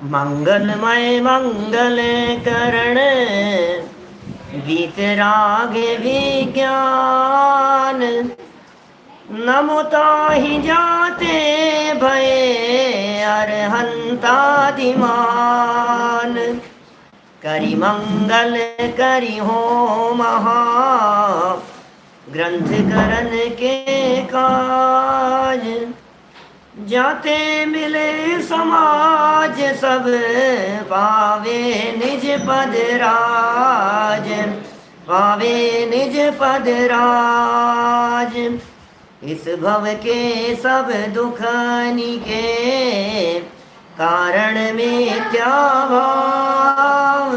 मंगलमय मंगल करण वीतराग विज्ञान नमुताहि जाते भये अरहंतादिमान करि मंगल करि हो महा ग्रंथ करण के काज जाते मिले समाज सब पावे निज पद राज पावे निज पद राज इस भव के सब दुखनी के कारण मिथ्या भाव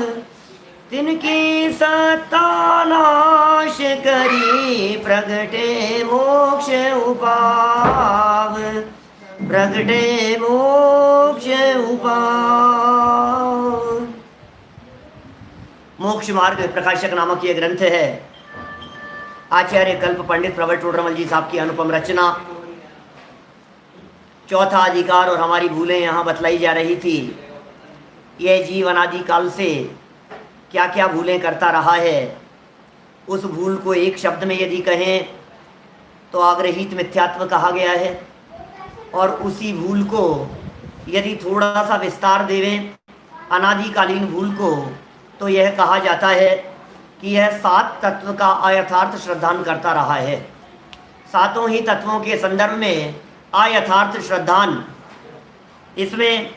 तिनकी सत्ता नाश करी प्रगटे मोक्ष उपाव प्रगटे मोक्ष उपाव। मोक्ष मार्ग प्रकाशक नामक ये ग्रंथ है। आचार्य कल्प पंडित प्रवर टोडरमल जी साहब की अनुपम रचना। चौथा अधिकार और हमारी भूलें यहाँ बतलाई जा रही थी। यह जीव अनादि काल से क्या क्या भूलें करता रहा है, उस भूल को एक शब्द में यदि कहें तो आग्रहित मिथ्यात्व कहा गया है। और उसी भूल को यदि थोड़ा सा विस्तार देवें अनादिकालीन भूल को, तो यह कहा जाता है कि यह 7 तत्व का अयथार्थ श्रद्धान करता रहा है। 7 ही तत्वों के संदर्भ में अयथार्थ श्रद्धान, इसमें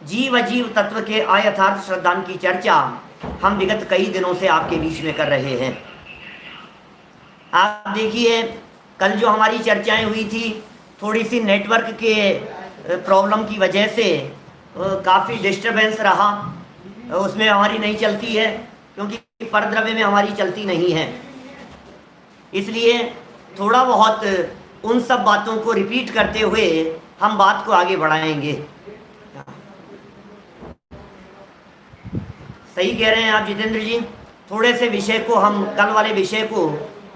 जीव अजीव तत्व के अयथार्थ श्रद्धान की चर्चा हम विगत कई दिनों से आपके बीच में कर रहे हैं। आप देखिए, कल जो हमारी चर्चाएं हुई थी, थोड़ी सी नेटवर्क के प्रॉब्लम की वजह से काफ़ी डिस्टरबेंस रहा, उसमें हमारी नहीं चलती है क्योंकि परद्रव्य में हमारी चलती नहीं है। इसलिए थोड़ा बहुत उन सब बातों को रिपीट करते हुए हम बात को आगे बढ़ाएंगे। सही कह रहे हैं आप जितेंद्र जी। थोड़े से विषय को हम कल वाले विषय को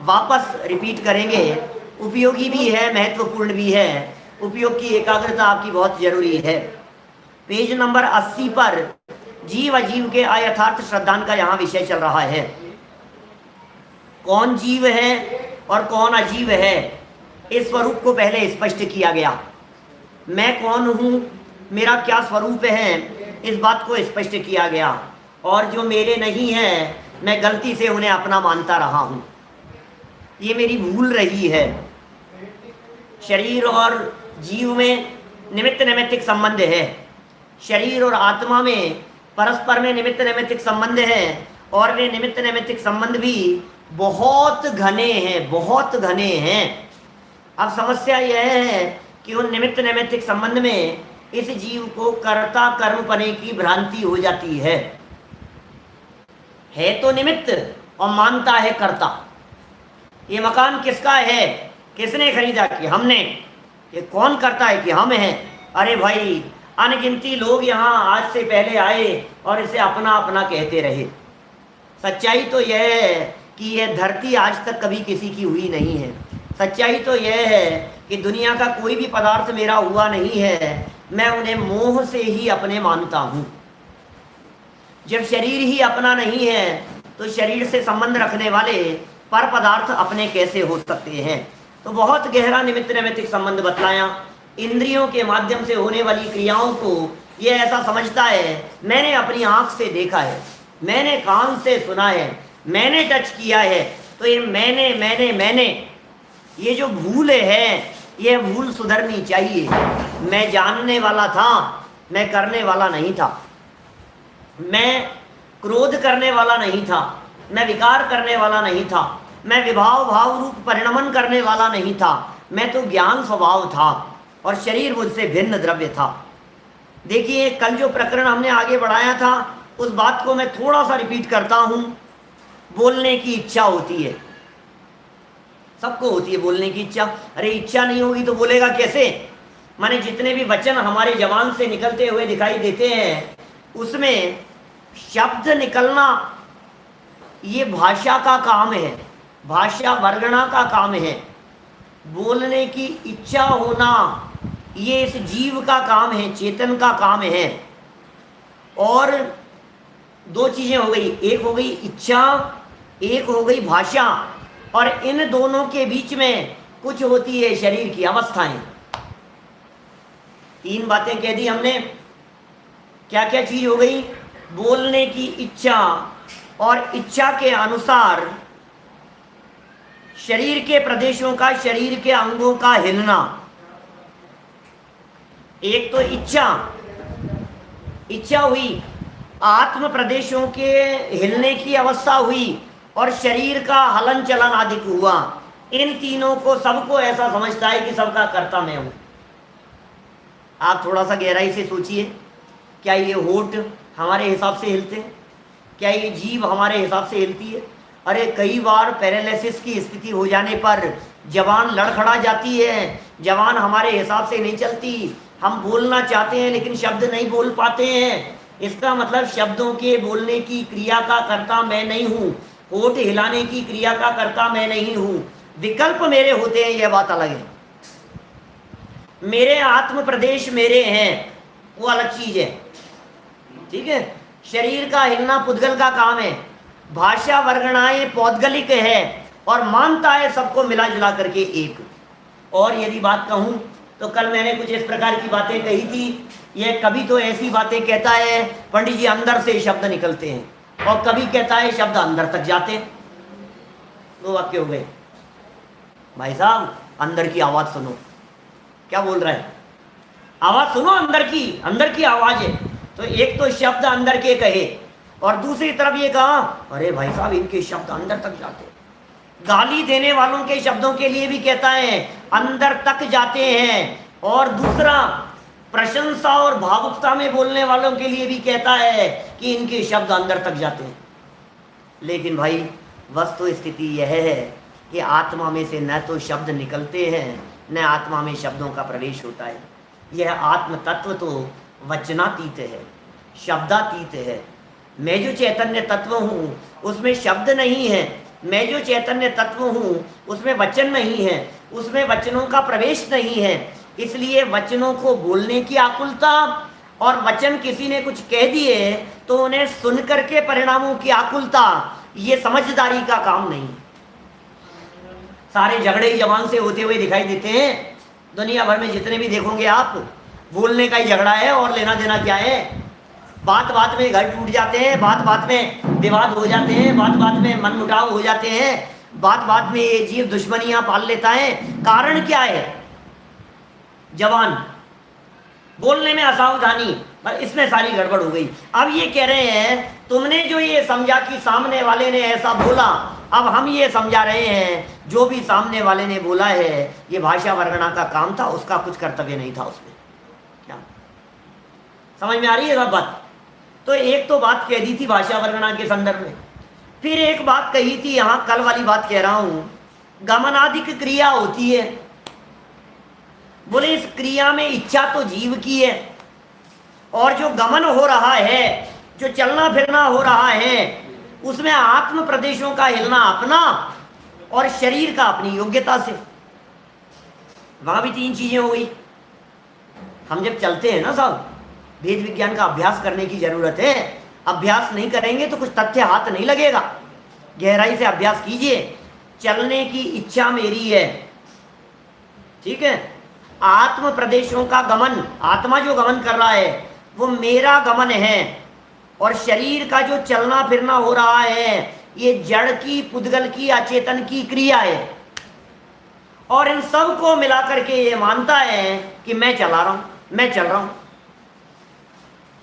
वापस रिपीट करेंगे। उपयोगी भी है, महत्वपूर्ण भी है। उपयोग की एकाग्रता आपकी बहुत जरूरी है। पेज नंबर 80 पर जीव अजीव के अयथार्थ श्रद्धान का यहाँ विषय चल रहा है। कौन जीव है और कौन अजीव है, इस स्वरूप को पहले स्पष्ट किया गया। मैं कौन हूँ, मेरा क्या स्वरूप है, इस बात को स्पष्ट किया गया। और जो मेरे नहीं हैं, मैं गलती से उन्हें अपना मानता रहा हूँ। ये मेरी भूल रही है। शरीर और जीव में निमित्त नैमित्तिक संबंध है। शरीर और आत्मा में परस्पर में निमित्त नैमित्तिक संबंध है। और वे निमित्त नैमित्तिक संबंध भी बहुत घने हैं, बहुत घने हैं। अब समस्या यह है कि उन निमित्त नैमित्तिक संबंध में इस जीव को कर्ता कर्मपने की भ्रांति हो जाती है तो निमित्त और मानता है कर्ता। ये मकान किसका है, किसने खरीदा, कि हमने। ये कौन करता है कि हम हैं। अरे भाई, अनगिनती लोग यहाँ आज से पहले आए और इसे अपना अपना कहते रहे। सच्चाई तो यह है कि यह धरती आज तक कभी किसी की हुई नहीं है। सच्चाई तो यह है कि दुनिया का कोई भी पदार्थ मेरा हुआ नहीं है। मैं उन्हें मोह से ही अपने मानता हूँ। जब शरीर ही अपना नहीं है तो शरीर से संबंध रखने वाले पर पदार्थ अपने कैसे हो सकते हैं। तो बहुत गहरा निमित्त नैमित्तिक संबंध बतलाया। इंद्रियों के माध्यम से होने वाली क्रियाओं को यह ऐसा समझता है, मैंने अपनी आंख से देखा है, मैंने कान से सुना है, मैंने टच किया है। तो ये मैंने ये जो भूल है, ये भूल सुधरनी चाहिए। मैं जानने वाला था, मैं करने वाला नहीं था। मैं क्रोध करने वाला नहीं था, मैं विकार करने वाला नहीं था, मैं विभाव भाव रूप परिणमन करने वाला नहीं था। मैं तो ज्ञान स्वभाव था और शरीर मुझसे भिन्न द्रव्य था। देखिए, कल जो प्रकरण हमने आगे बढ़ाया था, उस बात को मैं थोड़ा सा रिपीट करता हूँ। बोलने की इच्छा होती है, सबको होती है बोलने की इच्छा। अरे इच्छा नहीं होगी तो बोलेगा कैसे। माने जितने भी वचन हमारे जबान से निकलते हुए दिखाई देते हैं, उसमें शब्द निकलना ये भाषा का काम है, भाषा वर्गणा का काम है। बोलने की इच्छा होना ये इस जीव का काम है, चेतन का काम है। और दो चीजें हो गई, एक हो गई इच्छा, एक हो गई भाषा, और इन दोनों के बीच में कुछ होती है शरीर की अवस्थाएं। तीन बातें कह दी हमने। क्या क्या चीज हो गई? बोलने की इच्छा, और इच्छा के अनुसार शरीर के प्रदेशों का, शरीर के अंगों का हिलना। एक तो इच्छा हुई, आत्म प्रदेशों के हिलने की अवस्था हुई, और शरीर का हलन चलन आदि हुआ। इन तीनों को सबको ऐसा समझता है कि सबका कर्ता मैं हूं। आप थोड़ा सा गहराई से सोचिए, क्या ये होठ हमारे हिसाब से हिलते हैं? क्या ये जीभ हमारे हिसाब से हिलती है? अरे कई बार पैरालिसिस की स्थिति हो जाने पर जबान लड़खड़ा जाती है, जबान हमारे हिसाब से नहीं चलती। हम बोलना चाहते हैं लेकिन शब्द नहीं बोल पाते हैं। इसका मतलब शब्दों के बोलने की क्रिया का कर्ता मैं नहीं हूँ, होठ हिलाने की क्रिया का कर्ता मैं नहीं हूँ। विकल्प मेरे होते हैं, यह बात अलग है। मेरे आत्म प्रदेश मेरे हैं, वो अलग चीज है। ठीक है, शरीर का हिलना पुद्गल का काम है, भाषा वर्गणाएं पौद्गलिक है, और मानता है सबको मिला जुला करके एक। और यदि बात कहूं तो कल मैंने कुछ इस प्रकार की बातें कही थी। यह कभी तो ऐसी बातें कहता है पंडित जी अंदर से शब्द निकलते हैं, और कभी कहता है शब्द अंदर तक जाते हैं। दो वाक्य हो गए। भाई साहब अंदर की आवाज सुनो, क्या बोल रहा है? आवाज सुनो, अंदर की आवाज है। तो एक तो शब्द अंदर के कहे, और दूसरी तरफ ये कहा अरे भाई साहब इनके शब्द अंदर तक जाते हैं। गाली देने वालों के शब्दों के लिए भी कहता है अंदर तक जाते हैं, और दूसरा प्रशंसा और भावुकता में बोलने वालों के लिए भी कहता है कि इनके शब्द अंदर तक जाते हैं। लेकिन भाई वस्तु स्थिति यह है कि आत्मा में से न तो शब्द निकलते हैं, न आत्मा में शब्दों का प्रवेश होता है। यह आत्म तत्व तो वचनातीत है, शब्दातीत है। मैं जो चैतन्य तत्व हूँ उसमें शब्द नहीं है, मैं जो चैतन्य तत्व हूँ उसमें वचन नहीं है, उसमें वचनों का प्रवेश नहीं है। इसलिए वचनों को बोलने की आकुलता, और वचन किसी ने कुछ कह दिए तो उन्हें सुन करके परिणामों की आकुलता, ये समझदारी का काम नहीं। सारे झगड़े ही जबान से होते हुए दिखाई देते हैं। दुनिया भर में जितने भी देखोगे आप, बोलने का ही झगड़ा है, और लेना देना क्या है। बात बात में घर टूट जाते हैं, बात बात में विवाद हो जाते हैं, बात बात में मनमुटाव हो जाते हैं, बात बात में ये जीव दुश्मनियां पाल लेता है। कारण क्या है? जवान, बोलने में असावधानी, पर इसमें सारी गड़बड़ हो गई। अब ये कह रहे हैं तुमने जो ये समझा कि सामने वाले ने ऐसा बोला, अब हम ये समझा रहे हैं जो भी सामने वाले ने बोला है ये भाषा वर्णना का काम था, उसका कुछ कर्तव्य नहीं था उसमें। क्या समझ में आ रही है सब बात? तो एक तो बात कह दी थी भाषा वर्णना के संदर्भ में, फिर एक बात कही थी, यहाँ कल वाली बात कह रहा हूं, गमनाधिक क्रिया होती है। बोले इस क्रिया में इच्छा तो जीव की है, और जो गमन हो रहा है, जो चलना फिरना हो रहा है, उसमें आत्म प्रदेशों का हिलना अपना, और शरीर का अपनी योग्यता से। वहां भी तीन चीजें हो गई। हम जब चलते हैं ना साहब, वेद विज्ञान का अभ्यास करने की जरूरत है। अभ्यास नहीं करेंगे तो कुछ तथ्य हाथ नहीं लगेगा। गहराई से अभ्यास कीजिए। चलने की इच्छा मेरी है, ठीक है, आत्म प्रदेशों का गमन, आत्मा जो गमन कर रहा है वो मेरा गमन है, और शरीर का जो चलना फिरना हो रहा है ये जड़ की, पुद्गल की, अचेतन की क्रिया है। और इन सब को मिला करके ये मानता है कि मैं चला रहा हूं, मैं चल रहा हूं।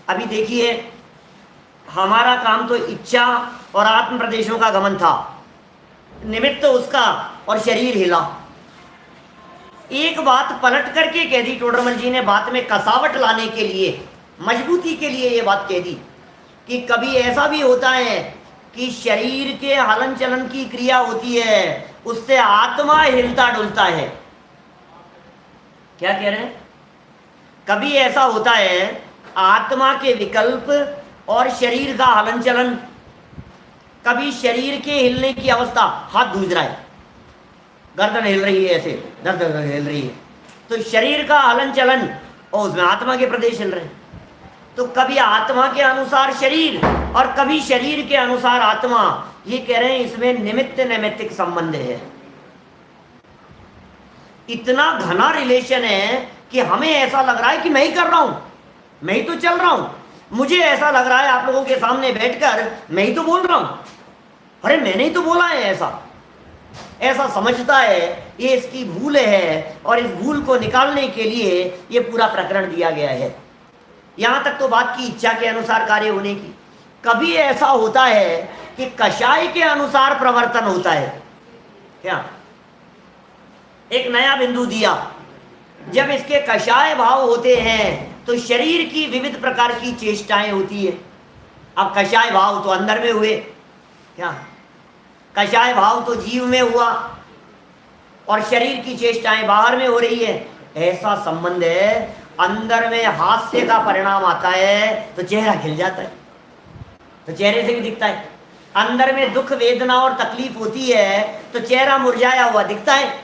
अभी देखिए, हमारा काम तो इच्छा और आत्म प्रदेशों का गमन था, निमित्त उसका, और शरीर हिला। एक बात पलट करके कह दी टोडरमल जी ने, बात में कसावट लाने के लिए, मजबूती के लिए ये बात कह दी कि कभी ऐसा भी होता है कि शरीर के हलन चलन की क्रिया होती है, उससे आत्मा हिलता डुलता है। क्या कह रहे हैं? कभी ऐसा होता है आत्मा के विकल्प और शरीर का हलन चलन, कभी शरीर के हिलने की अवस्था, हाथ धूज रहा है, गर्दन हिल रही है, ऐसे गर्दन हिल रही है, तो शरीर का हलन चलन और उसमें आत्मा के प्रदेश हिल रहे हैं। तो कभी आत्मा के अनुसार शरीर और कभी शरीर के अनुसार आत्मा। ये कह रहे हैं इसमें निमित्त नैमित्तिक संबंध है, इतना घना रिलेशन है कि हमें ऐसा लग रहा है कि मैं ही कर रहा हूं, मैं ही तो चल रहा हूं। मुझे ऐसा लग रहा है आप लोगों के सामने बैठकर मैं ही तो बोल रहा हूं, अरे मैंने ही तो बोला है। ऐसा समझता है, ये इसकी भूल है और इस भूल को निकालने के लिए ये पूरा प्रकरण दिया गया है। यहां तक तो बात की इच्छा के अनुसार कार्य होने की। कभी ऐसा होता है कि कषाय के अनुसार प्रवर्तन होता है। क्या एक नया बिंदु दिया, जब इसके कषाय भाव होते हैं तो शरीर की विविध प्रकार की चेष्टाएं होती है। अब कषाय भाव तो अंदर में हुए, क्या कषाय भाव तो जीव में हुआ और शरीर की चेष्टाएं बाहर में हो रही है। ऐसा संबंध है, अंदर में हास्य का परिणाम आता है तो चेहरा खिल जाता है, तो चेहरे से भी दिखता है। अंदर में दुख वेदना और तकलीफ होती है तो चेहरा मुरझाया हुआ दिखता है।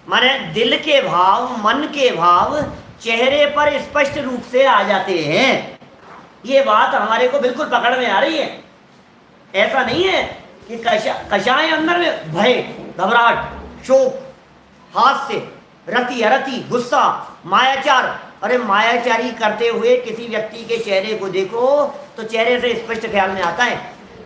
माने दिल के भाव, मन के भाव चेहरे पर स्पष्ट रूप से आ जाते हैं। ये बात हमारे को बिल्कुल पकड़ में आ रही है। ऐसा नहीं है कि कषाय अंदर में भय, घबराहट, शोक, हास्य, रति, अरति, गुस्सा, मायाचार। अरे मायाचारी करते हुए किसी व्यक्ति के चेहरे को देखो तो चेहरे से स्पष्ट ख्याल में आता है।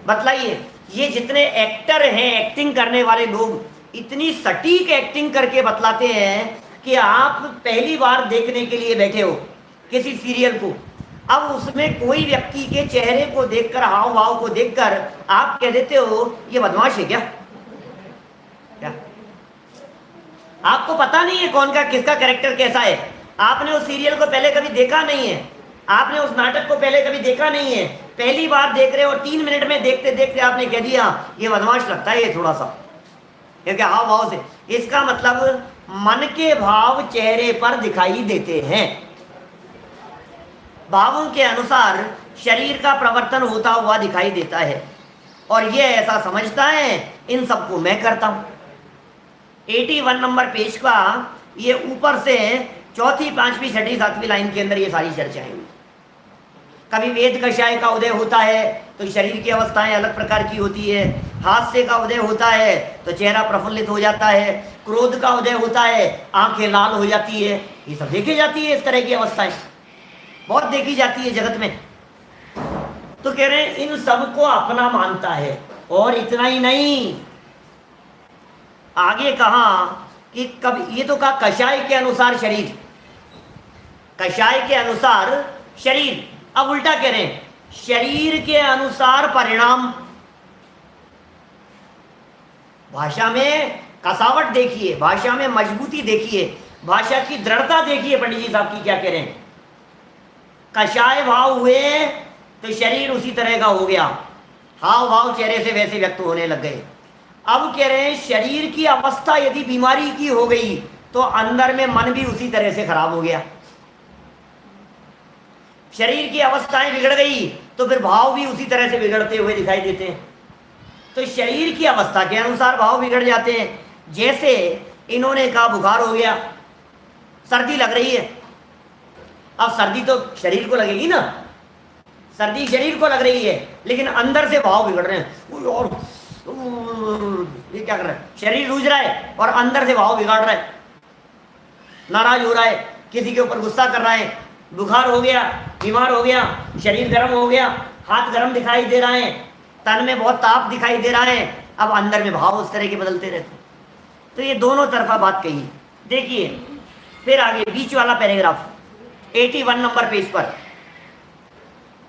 बतलाइए, ये जितने एक्टर हैं, एक्टिंग करने वाले लोग इतनी सटीक एक्टिंग करके बतलाते हैं कि आप पहली बार देखने के लिए बैठे हो किसी सीरियल को, अब उसमें कोई व्यक्ति के चेहरे को देखकर, हाव भाव को देखकर आप कह देते हो ये बदमाश है क्या? क्या आपको पता नहीं है कौन का किसका कैरेक्टर कैसा है? आपने उस सीरियल को पहले कभी देखा नहीं है, आपने उस नाटक को पहले कभी देखा नहीं है, पहली बार देख रहे हो और 3 मिनट में देखते देखते आपने कह दिया ये बदमाश लगता है ये थोड़ा सा, क्योंकि हाव भाव से। इसका मतलब मन के भाव चेहरे पर दिखाई देते हैं। भावों के अनुसार शरीर का प्रवर्तन होता हुआ दिखाई देता है और ये ऐसा समझता है इन सबको मैं करता हूं। 81 नंबर पेज का ये ऊपर से 4th, 5वीं, 6ठी, 7वीं लाइन के अंदर ये सारी चर्चाएं हुई। कभी वेद कषाय का उदय होता है तो शरीर की अवस्थाएं अलग प्रकार की होती है। हास्य का उदय होता है तो चेहरा प्रफुल्लित हो जाता है। क्रोध का उदय होता है, आंखें लाल हो जाती है। ये सब देखी जाती है, इस तरह की अवस्थाएं बहुत देखी जाती है जगत में। तो कह रहे हैं इन सब को अपना मानता है। और इतना ही नहीं, आगे कहा कि कभी, ये तो कहा कषाय के अनुसार शरीर, कषाय के अनुसार शरीर। अब उल्टा कह रहे हैं शरीर के अनुसार परिणाम। भाषा में कसावट देखिए, भाषा में मजबूती देखिए, भाषा की दृढ़ता देखिए। पंडित जी साहब की क्या कह रहे हैं, कषाय भाव हुए तो शरीर उसी तरह का हो गया, हाव भाव चेहरे से वैसे व्यक्त होने लग गए। अब कह रहे हैं शरीर की अवस्था यदि बीमारी की हो गई तो अंदर में मन भी उसी तरह से खराब हो गया। शरीर की अवस्थाएं बिगड़ गई तो फिर भाव भी उसी तरह से बिगड़ते हुए दिखाई देते हैं। तो शरीर की अवस्था के अनुसार भाव बिगड़ जाते हैं। जैसे इन्होंने कहा बुखार हो गया, सर्दी लग रही है। अब सर्दी तो शरीर को लगेगी ना, सर्दी शरीर को लग रही है, लेकिन अंदर से भाव बिगड़ रहे हैं। और ये क्या कर रहा है, शरीर रूझ रहा है और अंदर से भाव बिगाड़ रहा है, नाराज हो रहा है, किसी के ऊपर गुस्सा कर रहा है, बुखार हो गया, बीमार हो गया, शरीर गर्म हो गया, हाथ गर्म दिखाई दे रहा है, तन में बहुत ताप दिखाई दे रहा है। अब अंदर में भाव उस तरह के बदलते रहते हैं। तो ये दोनों तरफा बात कही। देखिए फिर आगे बीच वाला पैराग्राफ 81 नंबर पेज पर,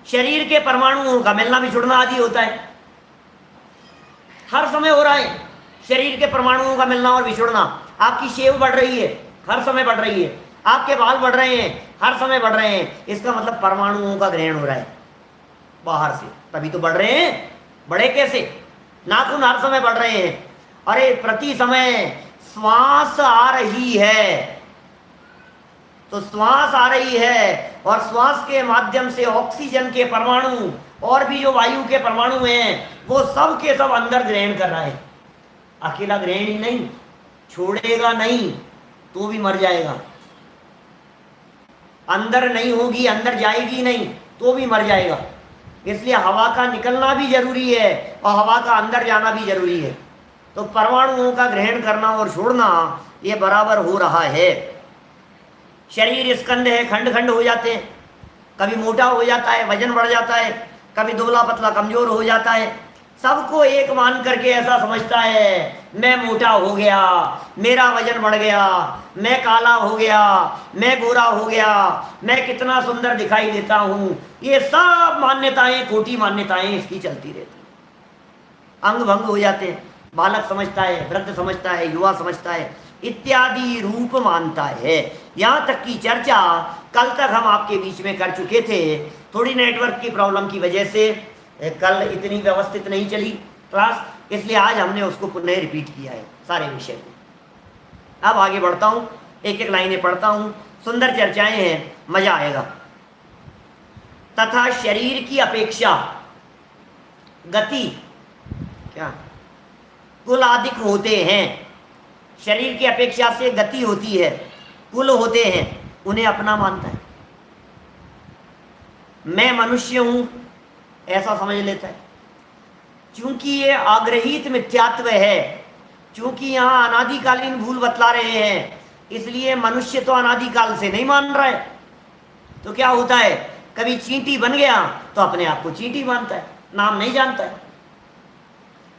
शरीर के परमाणुओं का मिलना बिछुड़ना आदि होता है, हर समय हो रहा है। शरीर के परमाणुओं का मिलना और बिछुड़ना, आपकी शेव बढ़ रही है, हर समय बढ़ रही है, आपके बाल बढ़ रहे हैं, हर समय बढ़ रहे हैं। इसका मतलब परमाणुओं का ग्रहण हो रहा है बाहर से, तभी तो बढ़ रहे हैं। बढ़े कैसे, नाखून हर समय बढ़ रहे हैं। अरे प्रति समय श्वास आ रही है, तो श्वास आ रही है और श्वास के माध्यम से ऑक्सीजन के परमाणु और भी जो वायु के परमाणु हैं वो सब के सब अंदर ग्रहण कर रहा है। अकेला ग्रहण ही नहीं, छोड़ेगा नहीं तो भी मर जाएगा। अंदर नहीं होगी, अंदर जाएगी नहीं तो भी मर जाएगा। इसलिए हवा का निकलना भी जरूरी है और हवा का अंदर जाना भी जरूरी है। तो परमाणुओं का ग्रहण करना और छोड़ना ये बराबर हो रहा है। शरीर स्कंद है, खंड खंड हो जाते हैं, कभी मोटा हो जाता है, वजन बढ़ जाता है, कभी दुबला पतला कमजोर हो जाता है। सबको एक मान करके ऐसा समझता है मैं मोटा हो गया, मेरा वजन बढ़ गया, मैं काला हो गया, मैं गोरा हो गया, मैं कितना सुंदर दिखाई देता हूँ। ये सब मान्यताएं, खोटी मान्यताएं इसकी चलती रहती, अंग भंग हो जाते हैं। बालक समझता है, वृद्ध समझता है, युवा समझता है, इत्यादि रूप मानता है। यहाँ तक की चर्चा कल तक हम आपके बीच में कर चुके थे। थोड़ी नेटवर्क की प्रॉब्लम की वजह से कल इतनी व्यवस्थित नहीं चली क्लास, इसलिए आज हमने उसको पुनः रिपीट किया है सारे विषय को। अब आगे बढ़ता हूँ, एक एक लाइनें पढ़ता हूँ, सुंदर चर्चाएं हैं, मजा आएगा। तथा शरीर की अपेक्षा गति क्या कुल अधिक होते हैं। शरीर की अपेक्षा से गति होती है, कुल होते हैं, उन्हें अपना मानता है। मैं मनुष्य हूं ऐसा समझ लेता है। क्योंकि ये आग्रहित मिथ्यात्व है, क्योंकि यहाँ अनादिकालीन भूल बतला रहे हैं, इसलिए मनुष्य तो अनादिकाल से नहीं मान रहा है। तो क्या होता है, कभी चींटी बन गया तो अपने आप को चींटी मानता है, नाम नहीं जानता है।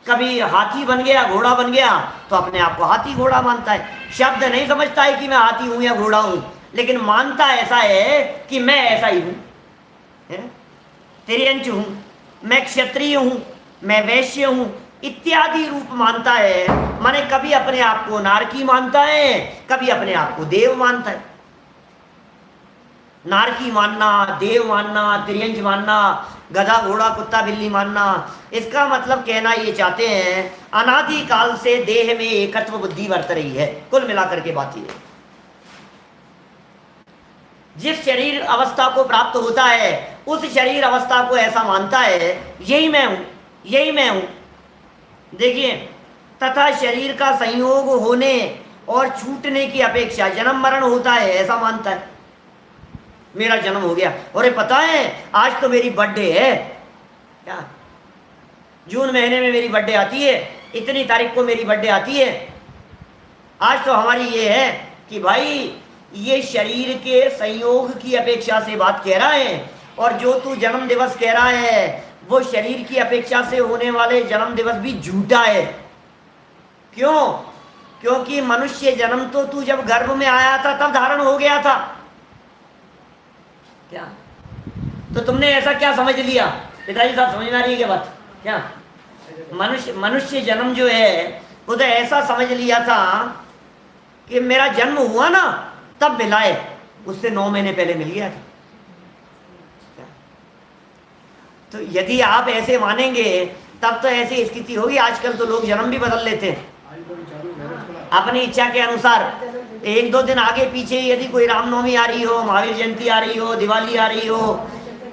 कभी हाथी बन गया, घोड़ा बन गया तो अपने आप को हाथी घोड़ा मानता है। शब्द नहीं समझता है कि मैं हाथी हूं या घोड़ा हूं, लेकिन मानता ऐसा है कि मैं ऐसा ही हूं, तिर्यंच हूं, मैं क्षत्रिय हूं, मैं वैश्य हूं, इत्यादि रूप मानता है। माने कभी अपने आप को नारकी मानता है, कभी अपने आप को देव मानता है। नारकी मानना, देव मानना, तिर्यंच मानना, गधा घोड़ा कुत्ता बिल्ली मानना, इसका मतलब कहना ये चाहते हैं अनादिकाल से देह में एकत्व बुद्धि बरत रही है। कुल मिलाकर के बात ये, जिस शरीर अवस्था को प्राप्त होता है उस शरीर अवस्था को ऐसा मानता है यही मैं हूं, यही मैं हूं। देखिए, तथा शरीर का संयोग होने और छूटने की अपेक्षा जन्म मरण होता है ऐसा मानता है। मेरा जन्म हो गया, अरे पता है आज तो मेरी बर्थडे है, क्या जून महीने में मेरी बर्थडे आती है, इतनी तारीख को मेरी बर्थडे आती है। आज तो हमारी ये है कि भाई ये शरीर के संयोग की अपेक्षा से बात कह रहा है, और जो तू जन्म दिवस कह रहा है वो शरीर की अपेक्षा से होने वाले जन्म दिवस भी झूठा है। क्यों? क्योंकि मनुष्य जन्म तो तू जब गर्भ में आया था तब धारण हो गया था। क्या तो तुमने ऐसा क्या समझ लिया? पिताजी साहब समझ में आ रही है क्या बात? क्या मनुष्य जन्म जो है वो तो ऐसा समझ लिया था कि मेरा जन्म हुआ ना तब मिला है, उससे 9 महीने पहले मिल गया था। तो यदि आप ऐसे मानेंगे तब तो ऐसी स्थिति होगी। आजकल तो लोग जन्म भी बदल लेते हैं अपनी इच्छा के अनुसार। 1-2 दिन आगे पीछे यदि कोई रामनवमी आ रही हो, महावीर जयंती आ रही हो, दिवाली आ रही हो,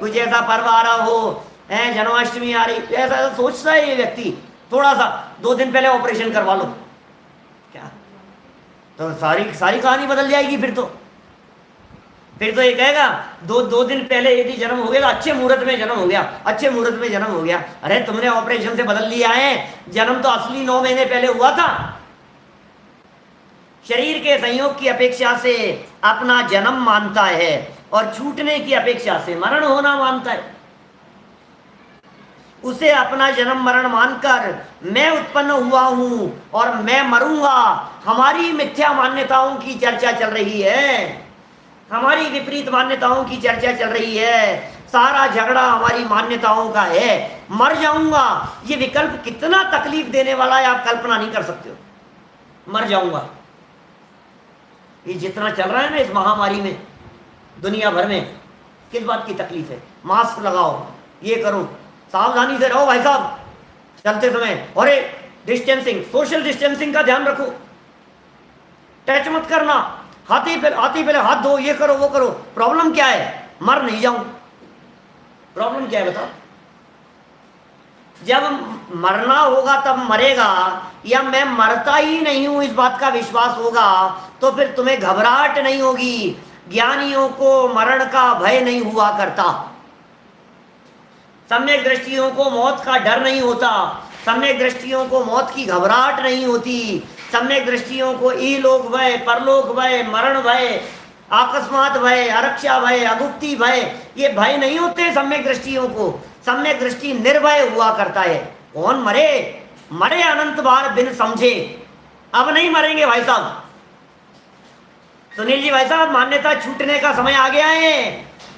कुछ ऐसा पर्व आ रहा हो, जन्माष्टमी आ रही, ऐसा सोचता है ये व्यक्ति, थोड़ा सा 2 दिन पहले ऑपरेशन करवा लो, क्या तो सारी कहानी बदल जाएगी। फिर तो ये कहेगा 2 दिन पहले यदि जन्म हो गया तो अच्छे मुहूर्त में जन्म हो गया, अच्छे मुहूर्त में जन्म हो गया। अरे तुमने ऑपरेशन से बदल लिया है, जन्म तो असली 9 महीने पहले हुआ था। शरीर के संयोग की अपेक्षा से अपना जन्म मानता है और छूटने की अपेक्षा से मरण होना मानता है। उसे अपना जन्म मरण मानकर मैं उत्पन्न हुआ हूं और मैं मरूंगा, हमारी मिथ्या मान्यताओं की चर्चा चल रही है, हमारी विपरीत मान्यताओं की चर्चा चल रही है। सारा झगड़ा हमारी मान्यताओं का है। मर जाऊंगा, ये विकल्प कितना तकलीफ देने वाला है आप कल्पना नहीं कर सकते हो। मर जाऊंगा, ये जितना चल रहा है ना इस महामारी में दुनिया भर में, किस बात की तकलीफ है? मास्क लगाओ, ये करो, सावधानी से रहो भाई साहब चलते समय, और डिस्टेंसिंग, सोशल डिस्टेंसिंग का ध्यान रखो, टच मत करना, आते पहले हाथ धो, ये करो वो करो। प्रॉब्लम क्या है? मर नहीं जाऊं। प्रॉब्लम क्या है बताओ? जब मरना होगा तब मरेगा, या मैं मरता ही नहीं हूं इस बात का विश्वास होगा, तो फिर तुम्हें घबराहट नहीं होगी। ज्ञानियों को मरण का भय नहीं हुआ करता, सम्यक दृष्टियों को मौत का डर नहीं होता, सम्यक दृष्टियों को मौत की घबराहट नहीं होती, सम्यक दृष्टियों को इहलोक भय, परलोक भय, मरण भय, अकस्मात भय, आरक्षा भय, अगुप्ती भय, ये भय नहीं होते सम्यक दृष्टियों को। सम्यक दृष्टि निर्भय हुआ करता है। कौन मरे? मरे अनंत बार बिन समझे। अब नहीं मरेंगे भाई साहब। सुनील जी भाई साहब, मान्यता छूटने का समय आ गया है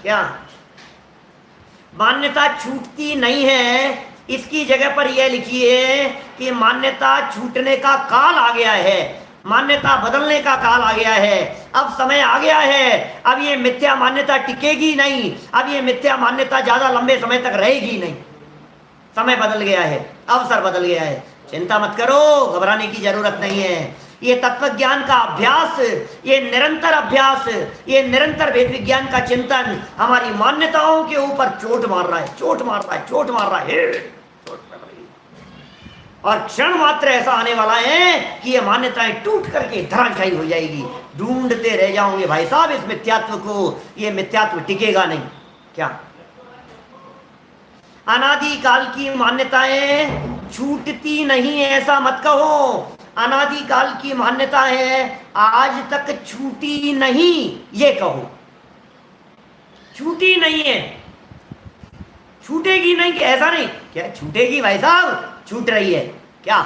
क्या? मान्यता छूटती नहीं है, इसकी जगह पर यह लिखिए कि मान्यता छूटने का काल आ गया है, मान्यता बदलने का काल आ गया है। अब समय आ गया है, अब ये मिथ्या मान्यता टिकेगी नहीं, अब ये मिथ्या मान्यता ज्यादा लंबे समय तक रहेगी नहीं। समय बदल गया है, अवसर बदल गया है। चिंता मत करो, घबराने की जरूरत नहीं है। ये तत्व ज्ञान का अभ्यास, ये निरंतर अभ्यास, ये निरंतर वेद विज्ञान का चिंतन हमारी मान्यताओं के ऊपर चोट मार रहा है, चोट मार रहा है, चोट मार रहा है, चोट मार रही है। और क्षण मात्र ऐसा आने वाला है कि ये मान्यताएं टूट करके धराशायी हो जाएगी। ढूंढते रह जाओगे भाई साहब इस मिथ्यात्व को, ये मिथ्यात्व टिकेगा नहीं। क्या अनादि काल की मान्यताएं छूटती नहीं ऐसा मत कहो। अनादि काल की मान्यता है, आज तक छूटी नहीं ये कहो। छूटी नहीं है, छूटेगी नहीं कि ऐसा नहीं। क्या छूटेगी भाई साहब? छूट रही है। क्या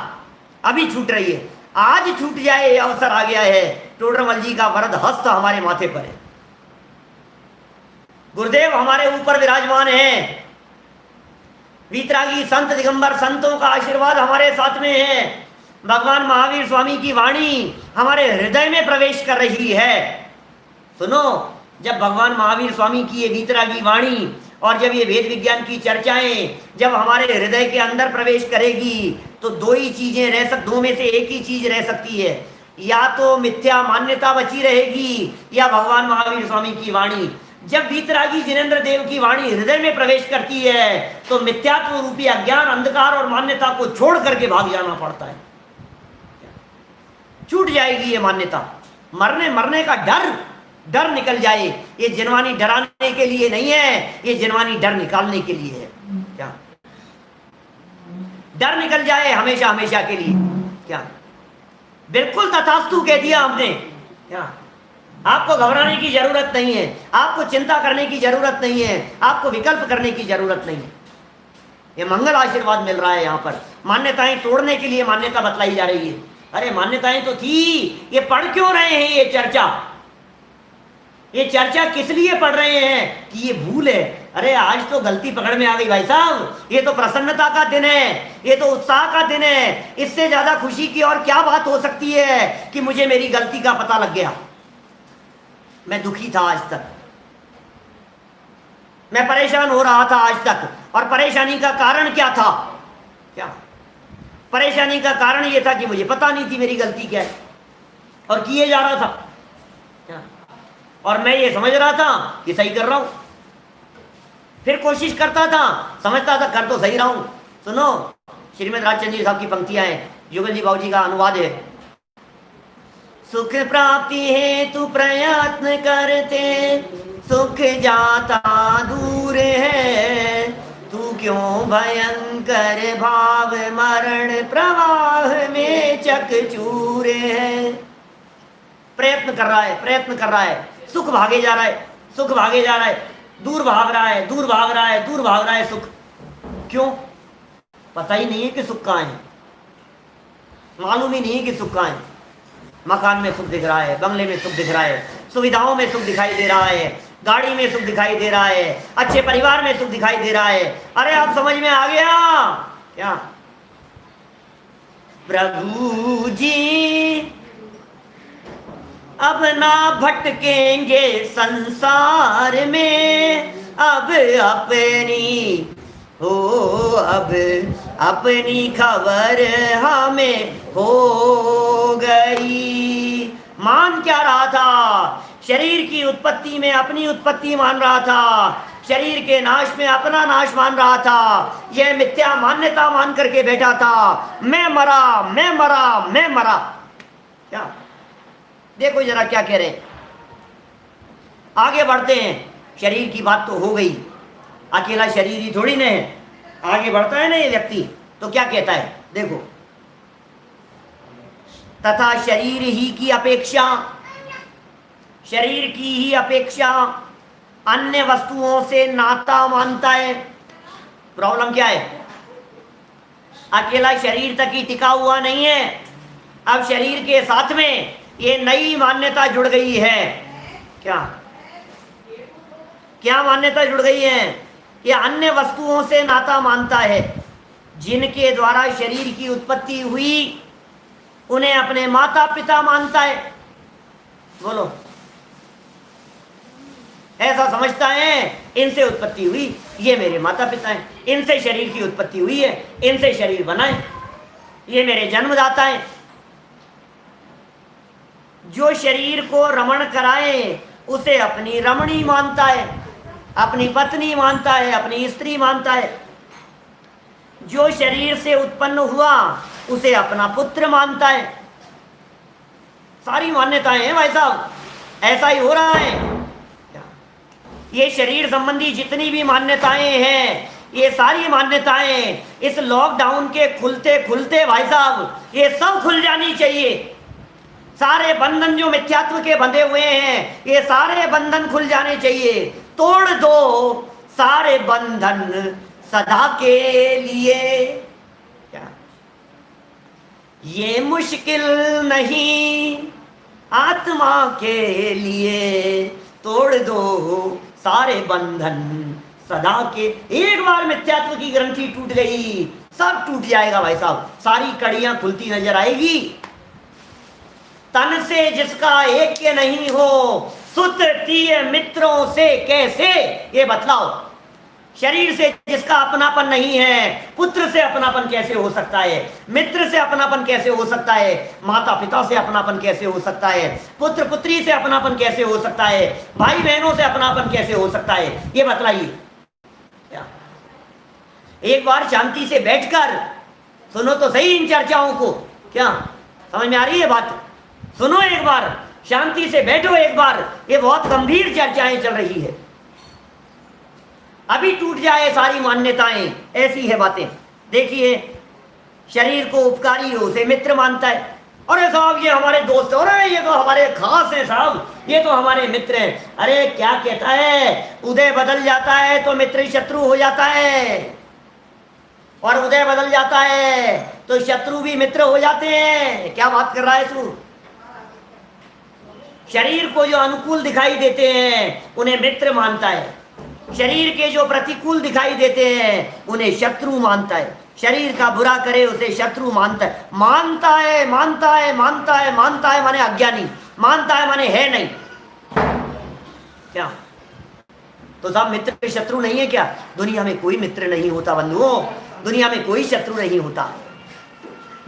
अभी छूट रही है? आज छूट जाए ये अवसर आ गया है। टोडरमल जी का वरद हस्त हमारे माथे पर है, गुरुदेव हमारे ऊपर विराजमान है, वीतरागी संत दिगंबर संतों का आशीर्वाद हमारे साथ में है, भगवान महावीर स्वामी की वाणी हमारे हृदय में प्रवेश कर रही है। सुनो, जब भगवान महावीर स्वामी की ये वीतरागी वाणी और जब ये वेद विज्ञान की चर्चाएं जब हमारे हृदय के अंदर प्रवेश करेगी तो दो ही चीजें रह सकती, दो में से एक ही चीज रह सकती है, या तो मिथ्या मान्यता बची रहेगी या भगवान महावीर स्वामी की वाणी। जब वीतरागी जिनेंद्र देव की वाणी हृदय में प्रवेश करती है तो मिथ्यात्व रूपी अज्ञान, अंधकार और मान्यता को छोड़ करके भाग जाना पड़ता है। छूट जाएगी ये मान्यता, मरने का डर निकल जाए। ये जिनवानी डराने के लिए नहीं है, ये जिनवानी डर निकालने के लिए है। क्या डर निकल जाए हमेशा हमेशा के लिए? क्या बिल्कुल तथास्तु कह दिया हमने। क्या आपको घबराने की जरूरत नहीं है, आपको चिंता करने की जरूरत नहीं है, आपको विकल्प करने की जरूरत नहीं है। ये मंगल आशीर्वाद मिल रहा है। यहाँ पर मान्यताएं तोड़ने के लिए मान्यता बतलाई जा रही है। अरे मान्यताएं तो थी, ये पढ़ क्यों रहे हैं? ये चर्चा किस लिए पढ़ रहे हैं कि ये भूल है? अरे आज तो गलती पकड़ में आ गई भाई साहब। ये तो प्रसन्नता का दिन है, ये तो उत्साह का दिन है। इससे ज्यादा खुशी की और क्या बात हो सकती है कि मुझे मेरी गलती का पता लग गया। मैं दुखी था आज तक, मैं परेशान हो रहा था आज तक, और परेशानी का कारण क्या था? क्या परेशानी का कारण यह था कि मुझे पता नहीं थी मेरी गलती क्या है और किए जा रहा था। क्या और मैं ये समझ रहा था कि सही कर रहा हूं, फिर कोशिश करता था, समझता था कर तो सही रहा हूं। सुनो, श्रीमद राजचंद्र जी साहब की पंक्तियां हैं, युगल जी बाबू जी का अनुवाद है। सुख प्राप्ति हेतु प्रयत्न करते, सुख जाता दूर है, तू क्यों भयंकर भाव मरण प्रवाह में चकचूर है। प्रयत्न कर रहा है, सुख भागे जा रहा है, सुख भागे जा रहा है, दूर भाग रहा है, दूर भाग रहा है, दूर भाग रहा है सुख। क्यों? पता ही नहीं है कि सुख कहाँ है, मालूम ही नहीं है कि सुख कहाँ है। मकान में सुख दिख रहा है, बंगले में सुख दिख रहा है, सुविधाओं में सुख दिखाई दे रहा है, गाड़ी में सुख दिखाई दे रहा है, अच्छे परिवार में सुख दिखाई दे रहा है। अरे आप समझ में आ गया क्या? प्रभु जी अब ना भटकेंगे संसार में, अब अपनी खबर हमें हो गई। मान क्या रहा था? शरीर की उत्पत्ति में अपनी उत्पत्ति मान रहा था, शरीर के नाश में अपना नाश मान रहा था। यह मिथ्या मान्यता मान करके बैठा था, मैं मरा, मैं मरा, मैं मरा। क्या देखो जरा क्या कह रहे हैं। आगे बढ़ते हैं। शरीर की बात तो हो गई, अकेला शरीर ही थोड़ी ना है, आगे बढ़ता है ना ये व्यक्ति, तो क्या कहता है देखो, तथा शरीर ही की अपेक्षा, शरीर की ही अपेक्षा अन्य वस्तुओं से नाता मानता है। प्रॉब्लम क्या है, अकेला शरीर तक ही टिका हुआ नहीं है, अब शरीर के साथ में ये नई मान्यता जुड़ गई है। क्या क्या मान्यता जुड़ गई है, ये अन्य वस्तुओं से नाता मानता है जिनके द्वारा शरीर की उत्पत्ति हुई, उन्हें अपने माता पिता मानता है। बोलो, ऐसा समझता है इनसे उत्पत्ति हुई, ये मेरे माता पिता हैं, इनसे शरीर की उत्पत्ति हुई है, इनसे शरीर बना है, ये मेरे जन्मदाता हैं। जो शरीर को रमण कराए उसे अपनी रमणी मानता है, अपनी पत्नी मानता है, अपनी स्त्री मानता है। जो शरीर से उत्पन्न हुआ उसे अपना पुत्र मानता है। सारी मान्यताएं हैं भाई साहब, ऐसा ही हो रहा है। ये शरीर संबंधी जितनी भी मान्यताएं हैं, ये सारी मान्यताएं इस लॉकडाउन के खुलते खुलते भाई साहब ये सब खुल जानी चाहिए। सारे बंधन जो मिथ्यात्व के बंधे हुए हैं, ये सारे बंधन खुल जाने चाहिए। तोड़ दो सारे बंधन सदा के लिए। क्या ये मुश्किल नहीं आत्मा के लिए, तोड़ दो सारे बंधन सदा के। एक बार मिथ्यात्व की ग्रंथि टूट गई, सब टूट जाएगा भाई साहब, सारी कड़ियां खुलती नजर आएगी। तन से जिसका ऐक्य नहीं हो, सुत तीय मित्रों से कैसे, ये बतलाओ। शरीर से जिसका अपनापन नहीं है, पुत्र से अपनापन कैसे हो सकता है, मित्र से अपनापन कैसे हो सकता है, माता पिता से अपनापन कैसे हो सकता है, पुत्र पुत्री से अपनापन कैसे हो सकता है, भाई बहनों से अपनापन कैसे हो सकता है, ये बतलाइए। एक बार शांति से बैठकर सुनो तो सही इन चर्चाओं को। क्या समझ में आ रही है बात? सुनो एक बार, शांति से बैठो एक बार, ये बहुत गंभीर चर्चाएं चल रही है। अभी टूट जाए सारी मान्यताएं, ऐसी है बातें। देखिए, शरीर को उपकारी हो उसे मित्र मानता है। अरे साहब ये हमारे दोस्त, अरे ये तो हमारे खास हैं साहब, ये तो हमारे मित्र हैं। अरे क्या कहता है, उदय बदल जाता है तो मित्र शत्रु हो जाता है, और उदय बदल जाता है तो शत्रु भी मित्र हो जाते हैं। क्या बात कर रहा है तू? शरीर को जो अनुकूल दिखाई देते हैं उन्हें मित्र मानता है, शरीर के जो प्रतिकूल दिखाई देते हैं उन्हें शत्रु मानता है। शरीर का बुरा करे उसे शत्रु मानता है। मानता है मानता है मानता है मानता है माने अज्ञानी, मानता है माने है नहीं। क्या तो सब मित्र शत्रु नहीं है क्या? दुनिया में कोई मित्र नहीं होता बंधुओं, दुनिया में कोई शत्रु नहीं होता।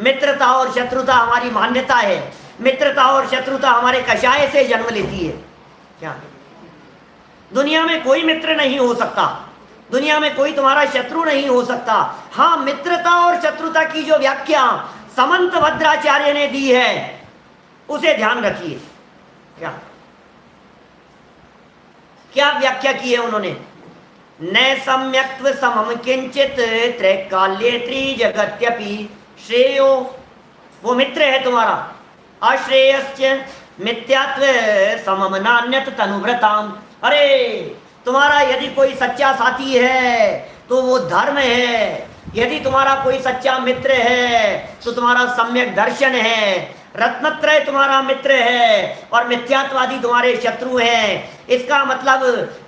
मित्रता और शत्रुता हमारी मान्यता है, मित्रता और शत्रुता हमारे कषाय से जन्म लेती है। क्या दुनिया में कोई मित्र नहीं हो सकता, दुनिया में कोई तुम्हारा शत्रु नहीं हो सकता। हाँ, मित्रता और शत्रुता की जो व्याख्या समंत भद्राचार्य ने दी है उसे ध्यान रखिए। क्या क्या व्याख्या की है उन्होंने? न सम्यक्त्व समम किंचित त्रैकाल्ये त्रिजगत्यपि श्रेयो, वो मित्र है तुम्हारा। अश्रेयश्च मिथ्यात्व समम नान्यत तनुभृताम, अरे तुम्हारा यदि कोई सच्चा साथी है तो वो धर्म है, यदि तुम्हारा कोई सच्चा मित्र है तो तुम्हारा सम्यक दर्शन है, रत्नत्रय तुम्हारा मित्र है और मिथ्यात्वादी तुम्हारे शत्रु हैं। इसका मतलब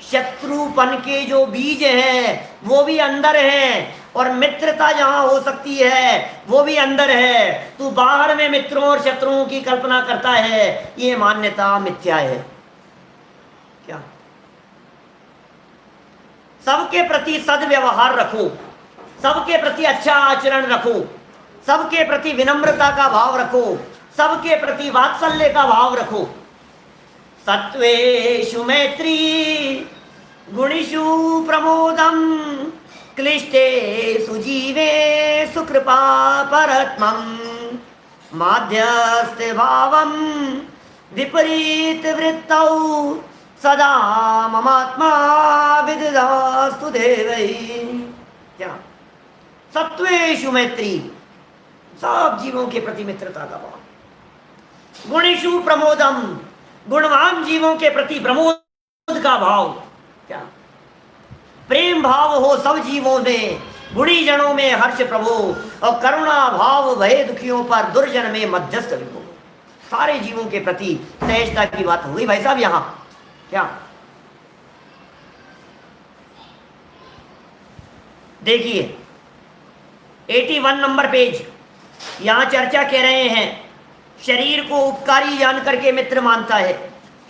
शत्रुपन के जो बीज हैं वो भी अंदर हैं, और मित्रता जहां हो सकती है वो भी अंदर है। तू बाहर में मित्रों और शत्रुओं की कल्पना करता है, ये मान्यता मिथ्या है। क्या सबके प्रति सद्व्यवहार रखो, सबके प्रति अच्छा आचरण रखो, सबके प्रति विनम्रता का भाव रखो, सबके प्रति वात्सल्य का भाव रखो। सत्वेषु मैत्री गुणिषु प्रमोदम क्लिष्टेषु जीवेषु कृपा परत्मं माध्यस्थ भावं विपरीत वृत्तौ सदा ममात्मा विदधास्तु देवै। क्या? सत्वेषु मैत्री, सब जीवों के प्रति मित्रता का भाव। गुणेषु प्रमोदम, गुणवान जीवों के प्रति प्रमोद का भाव। क्या? प्रेम भाव हो सब जीवों में, गुणी जनों में हर्ष प्रभो, और करुणा भाव भय दुखियों पर, दुर्जन में मध्यस्थ विभो। सारे जीवों के प्रति सहजता की बात हो गई भाई साहब यहां। क्या? देखिए 81 नंबर पेज, यहां चर्चा कह रहे हैं शरीर को उपकारी जान करके मित्र मानता है,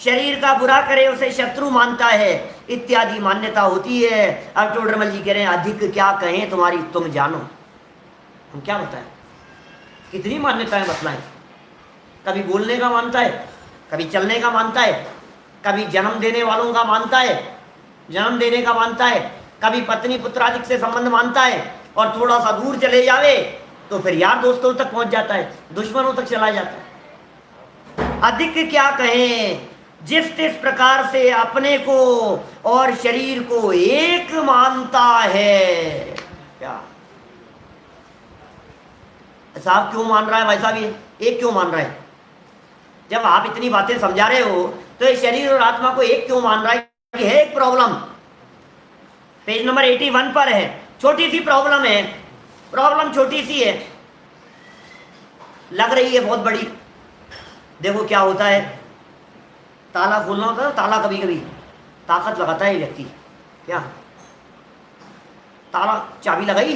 शरीर का बुरा करे उसे शत्रु मानता है, इत्यादि मान्यता होती है। अब टोडरमल जी कह रहे हैं अधिक क्या कहें तुम्हारी तुम जानो। हम क्या बताएं, कितनी मान्यताएं बतलाएं। कभी बोलने का मानता है, कभी चलने का मानता है, कभी जन्म देने वालों का मानता है, जन्म देने का मानता है, कभी पत्नी पुत्रादिक से संबंध मानता है, और थोड़ा सा दूर चले जावे तो फिर यार दोस्तों तक पहुंच जाता है, दुश्मनों तक चला जाता है। अधिक क्या कहें, जिस तिस प्रकार से अपने को और शरीर को एक मानता है। क्या साहब क्यों मान रहा है भाई साहब, ये एक क्यों मान रहा है? जब आप इतनी बातें समझा रहे हो तो ये शरीर और आत्मा को एक क्यों मान रहा है? ये है एक प्रॉब्लम, पेज नंबर 81 पर है। छोटी सी प्रॉब्लम है, प्रॉब्लम छोटी सी है, लग रही है बहुत बड़ी। देखो क्या होता है, ताला खोलना होता है, ताला कभी कभी ताकत लगाता है व्यक्ति। क्या? ताला चाबी लगाई,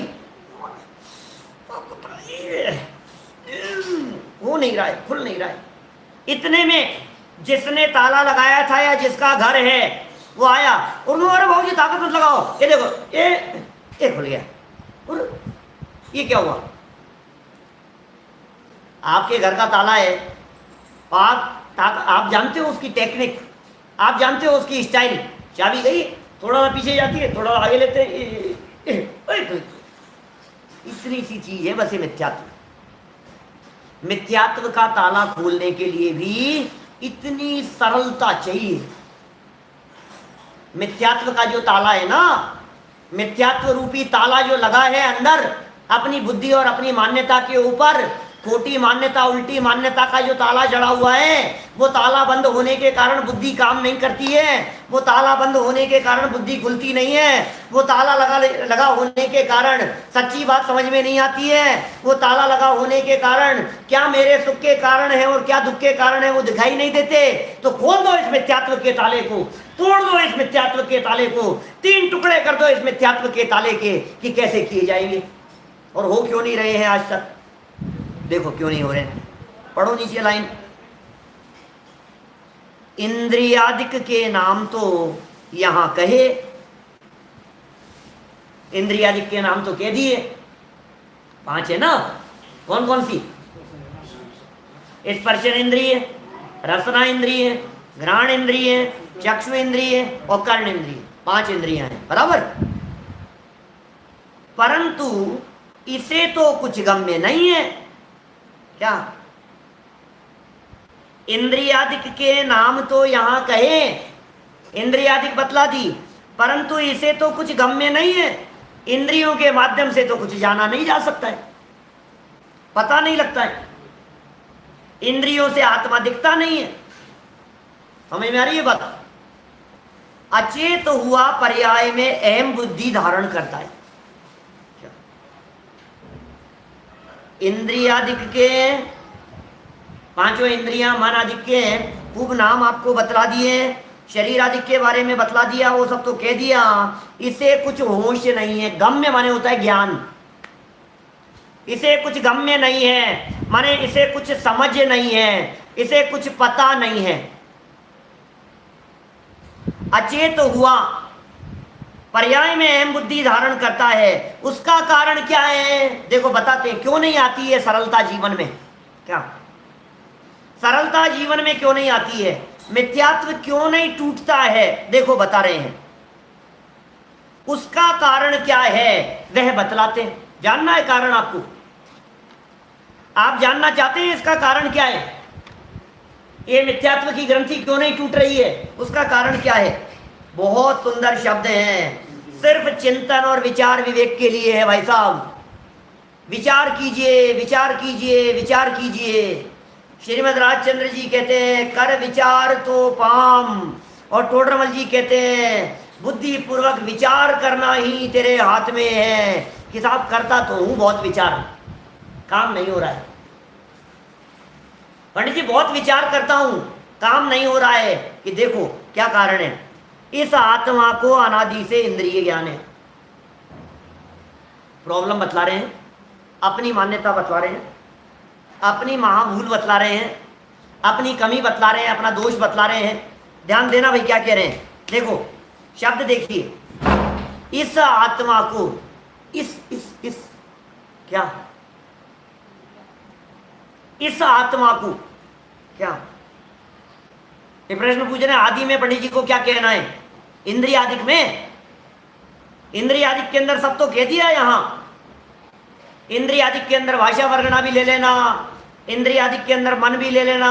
हो नहीं रहा है, खुल नहीं रहा है। इतने में जिसने ताला लगाया था या जिसका घर है वो आया और अरे भाऊ जी ताकत मत लगाओ, ये देखो ये खुल गया। और ये क्या हुआ? आपके घर का ताला है, आप जानते हो उसकी टेक्निक, आप जानते हो उसकी स्टाइल। चाबी गई, थोड़ा पीछे जाती है, थोड़ा आगे लेते हैं। इतनी सी चीज है बस ये मिथ्यात्व। मिथ्यात्व का ताला खोलने के लिए भी इतनी सरलता चाहिए। मिथ्यात्व का जो ताला है ना, मिथ्यात्व रूपी ताला जो लगा है अंदर अपनी बुद्धि और अपनी मान्यता के ऊपर, खोटी मान्यता उल्टी मान्यता का जो ताला जड़ा हुआ है, वो ताला बंद होने के कारण बुद्धि काम नहीं करती है, वो ताला बंद होने के कारण बुद्धि खुलती नहीं है, वो ताला लगा होने के कारण सच्ची बात समझ में नहीं आती है, वो ताला लगा होने के कारण क्या मेरे सुख के कारण है और क्या दुख के कारण है वो दिखाई नहीं देते। तो खोल दो इस मिथ्यात्व के ताले को, तोड़ दो इस मिथ्यात्व के ताले को, 3 टुकड़े कर दो इस मिथ्यात्व के ताले के कि कैसे किए जाएंगे। और हो क्यों नहीं रहे हैं आज तक? देखो क्यों नहीं हो रहे, पढ़ो नीचे लाइन। इंद्रियादिक के नाम तो यहां कहे, इंद्रियादिक के नाम तो कह दिए, 5 है ना। कौन कौन सी? स्पर्शन इंद्रिय, रसना इंद्रिय, घ्राण इंद्रिय, चक्षु इंद्रिय और कर्ण इंद्रिय, 5 इंद्रियां हैं बराबर। परंतु इसे तो कुछ गम्य नहीं है। क्या? इंद्रियादिक के नाम तो यहां कहे, इंद्रियादिक बतला दी, परंतु इसे तो कुछ गम्य नहीं है। इंद्रियों के माध्यम से तो कुछ जाना नहीं जा सकता है, पता नहीं लगता है, इंद्रियों से आत्मा दिखता नहीं है। समझ में आ रही है बात? अचेत हुआ पर्याय में अहम बुद्धि धारण करता है। इंद्रियादिक के 5 इंद्रियां मन आदि के खूब नाम आपको बतला दिए, शरीर आदि के बारे में बतला दिया, वो सब तो कह दिया। इसे कुछ होश नहीं है, गम्य माने होता है ज्ञान, इसे कुछ गम्य नहीं है माने इसे कुछ समझ नहीं है, इसे कुछ पता नहीं है। अचेत हुआ पर्याय में अहम बुद्धि धारण करता है, उसका कारण क्या है? देखो बताते हैं, क्यों नहीं आती है सरलता जीवन में। क्या सरलता जीवन में क्यों नहीं आती है? मिथ्यात्व क्यों नहीं टूटता है? देखो बता रहे हैं, उसका कारण क्या है वह बतलाते हैं। जानना है कारण आपको? आप जानना चाहते हैं इसका कारण क्या है? ये मिथ्यात्व की ग्रंथि क्यों नहीं टूट रही है? उसका कारण क्या है? बहुत सुंदर शब्द हैं, सिर्फ चिंतन और विचार विवेक के लिए है भाई साहब। विचार कीजिए, विचार कीजिए, विचार कीजिए। श्रीमद् राजचंद्र जी कहते हैं कर विचार तो पाम, और टोडरमल जी कहते हैं बुद्धि पूर्वक विचार करना ही तेरे हाथ में है। कि साहब करता तो हूं बहुत विचार, काम नहीं हो रहा है। पंडित जी बहुत विचार करता हूं, काम नहीं हो रहा है। कि देखो क्या कारण है। इस आत्मा को अनादि से इंद्रिय ज्ञान है। प्रॉब्लम बतला रहे हैं, अपनी मान्यता बतला रहे हैं, अपनी महाभूल बतला रहे हैं, अपनी कमी बतला रहे हैं, अपना दोष बतला रहे हैं। ध्यान देना भाई क्या कह रहे हैं। देखो शब्द देखिए, इस आत्मा को इस क्या, इस आत्मा को क्या, ये प्रश्न पूछ रहे हैं। आदि में पंडित जी को क्या कहना है? इंद्रियादिक में, इंद्रियादिक के अंदर सब तो कह दिया यहां। इंद्रियादिक के अंदर भाषा वर्णना भी ले लेना, इंद्रियादिक के अंदर मन भी ले लेना,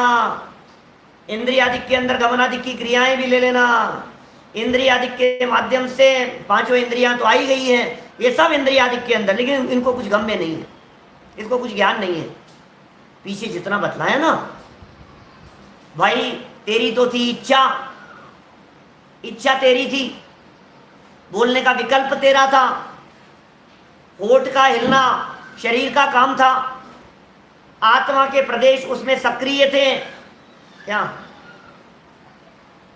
इंद्रियादिक के अंदर गमनादिक की क्रियाएं भी ले लेना। इंद्रियादिक के माध्यम से पांचों इंद्रियां तो आई गई हैं, ये सब इंद्रियादिक के अंदर, लेकिन इनको कुछ गम्य नहीं है, इसको कुछ ज्ञान नहीं है। पीछे जितना बतलाया ना भाई, तेरी तो थी इच्छा, इच्छा तेरी थी, बोलने का विकल्प तेरा था, होठ का हिलना शरीर का काम था, आत्मा के प्रदेश उसमें सक्रिय थे। क्या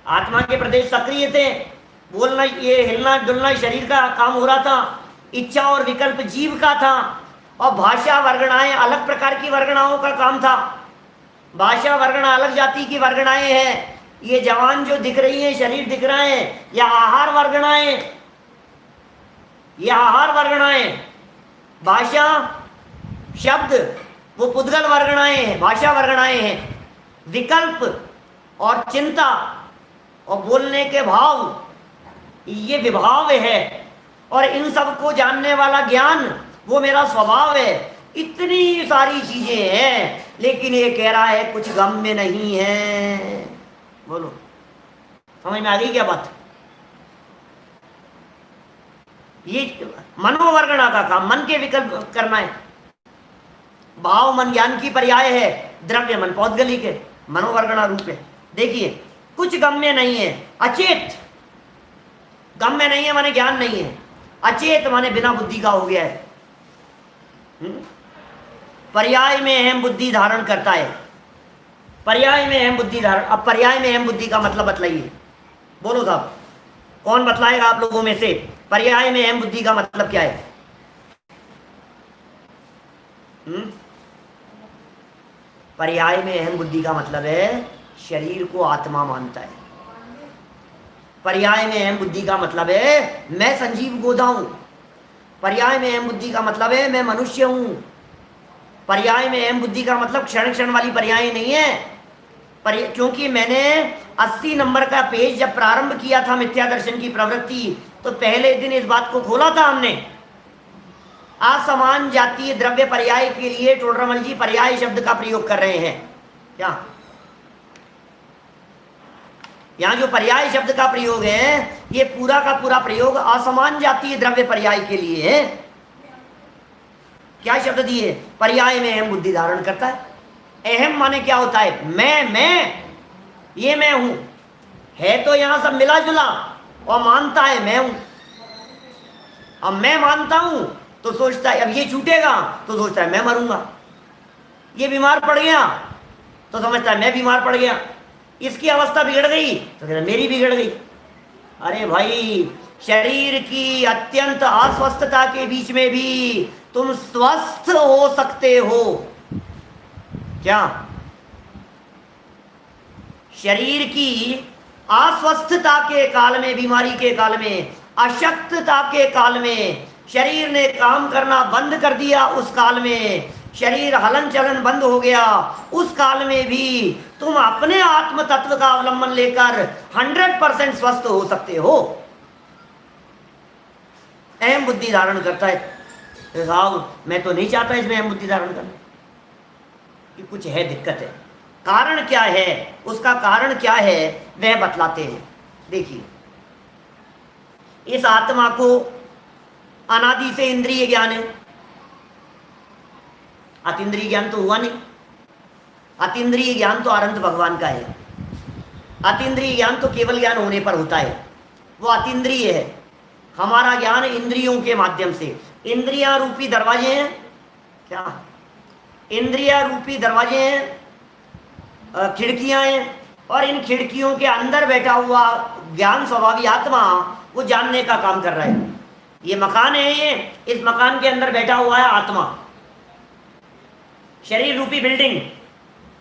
आत्मा के प्रदेश सक्रिय थे, बोलना, ये हिलना डुलना शरीर का काम हो रहा था, इच्छा और विकल्प जीव का था, और भाषा वर्गणाएं अलग प्रकार की वर्गणाओं का काम था। भाषा वर्गणा अलग जाति की वर्गणाएं हैं। ये जवान जो दिख रही है, शरीर दिख रहा है, या आहार वर्गणाएं, ये आहार वर्गणाएं। भाषा शब्द वो पुद्गल वर्गणाएं हैं, भाषा वर्गणाएं हैं। विकल्प और चिंता और बोलने के भाव, ये विभाव है, और इन सब को जानने वाला ज्ञान वो मेरा स्वभाव है। इतनी सारी चीजें हैं, लेकिन ये कह रहा है कुछ गम्य नहीं है। बोलो समझ में आ गई क्या बात? ये मनोवर्गणा का काम, मन के विकल्प करना है। भाव मन ज्ञान की पर्याय है, द्रव्य मन पौद्गलिक है, मनोवर्गणा रूप है। देखिए कुछ गम्य नहीं है, अचेत। गम्य नहीं है माने ज्ञान नहीं है, अचेत माने बिना बुद्धि का हो गया है। पर्याय में अहम बुद्धि धारण करता है, पर्याय में अहम बुद्धि धारण। अब पर्याय में अहम बुद्धि का मतलब बतलाइए, बोलो साहब, कौन बतलाएगा आप लोगों में से? पर्याय में अहम बुद्धि का मतलब क्या है? पर्याय में अहम बुद्धि का मतलब है शरीर को आत्मा मानता है। पर्याय में अहम बुद्धि का मतलब है मैं संजीव गोदा हूं। पर्याय में अहम बुद्धि का मतलब है मैं मनुष्य हूं। पर्याय में अहम बुद्धि का मतलब क्षण क्षण वाली पर्याय नहीं है। क्योंकि मैंने 80 नंबर का पेज जब प्रारंभ किया था मिथ्या दर्शन की प्रवृत्ति, तो पहले दिन इस बात को खोला था हमने। असमान जातीय द्रव्य पर्याय के लिए टोडरमल जी पर्याय शब्द का प्रयोग कर रहे हैं। क्या यहां जो पर्याय शब्द का प्रयोग है, ये पूरा का पूरा प्रयोग असमान जातीय द्रव्य पर्याय के लिए है। क्या शब्द दिए? पर्याय में अहम बुद्धि धारण करता है। अहम माने क्या होता है? मैं ये मैं हूं, है तो यहां सब मिला जुला, और मानता है मैं हूं। अब मैं मानता हूं तो सोचता है अब ये छूटेगा, तो सोचता है मैं मरूंगा। ये बीमार पड़ गया तो समझता है मैं बीमार पड़ गया। इसकी अवस्था बिगड़ गई तो कहता मेरी बिगड़ गई। अरे भाई, शरीर की अत्यंत अस्वस्थता के बीच में भी तुम स्वस्थ हो सकते हो। क्या शरीर की अस्वस्थता के काल में, बीमारी के काल में, अशक्तता के काल में, शरीर ने काम करना बंद कर दिया, उस काल में शरीर हलन चलन बंद हो गया, उस काल में भी तुम अपने आत्म तत्व का अवलंबन लेकर 100% स्वस्थ हो सकते हो। अहम बुद्धि धारण करता है। साहब मैं तो नहीं चाहता इसमें अहम बुद्धि धारण करना, कि कुछ है, दिक्कत है। कारण क्या है, उसका कारण क्या है वह बतलाते हैं। देखिए, इस आत्मा को अनादि से इंद्रिय ज्ञान है, अतीन्द्रिय ज्ञान तो हुआ नहीं। अतीन्द्रिय ज्ञान तो अनंत भगवान का है। अतीन्द्रिय ज्ञान तो केवल ज्ञान होने पर होता है, वो अतीन्द्रिय है। हमारा ज्ञान इंद्रियों के माध्यम से, इंद्रियां रूपी दरवाजे हैं, क्या इंद्रिया रूपी दरवाजे हैं, खिड़कियां हैं, और इन खिड़कियों के अंदर बैठा हुआ ज्ञान स्वभावी आत्मा वो जानने का काम कर रहा है। ये मकान है, ये इस मकान के अंदर बैठा हुआ है आत्मा, शरीर रूपी बिल्डिंग।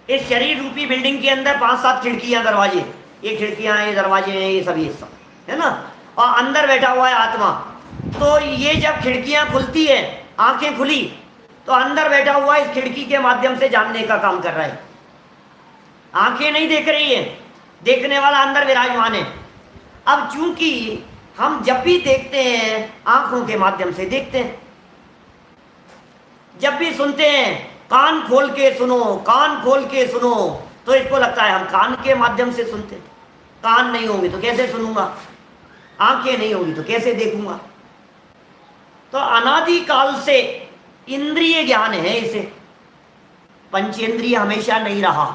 इस शरीर रूपी बिल्डिंग के अंदर 5-7 खिड़कियां दरवाजे, ये खिड़कियां हैं, ये दरवाजे हैं, ये सब है ना, और अंदर बैठा हुआ है आत्मा। तो ये जब खिड़कियां खुलती है, आंखें खुली, तो अंदर बैठा हुआ इस खिड़की के माध्यम से जानने का काम कर रहा है। आंखें नहीं देख रही है, देखने वाला अंदर विराजमान है। अब चूंकि हम जब भी देखते हैं आंखों के माध्यम से देखते हैं, जब भी सुनते हैं कान खोल के सुनो, कान खोल के सुनो, तो इसको लगता है हम कान के माध्यम से सुनते। कान नहीं होंगे तो कैसे सुनूंगा, आंखें नहीं होंगी तो कैसे देखूंगा। तो अनादि काल से इंद्रिय ज्ञान है इसे। पंचेंद्रिय हमेशा नहीं रहा,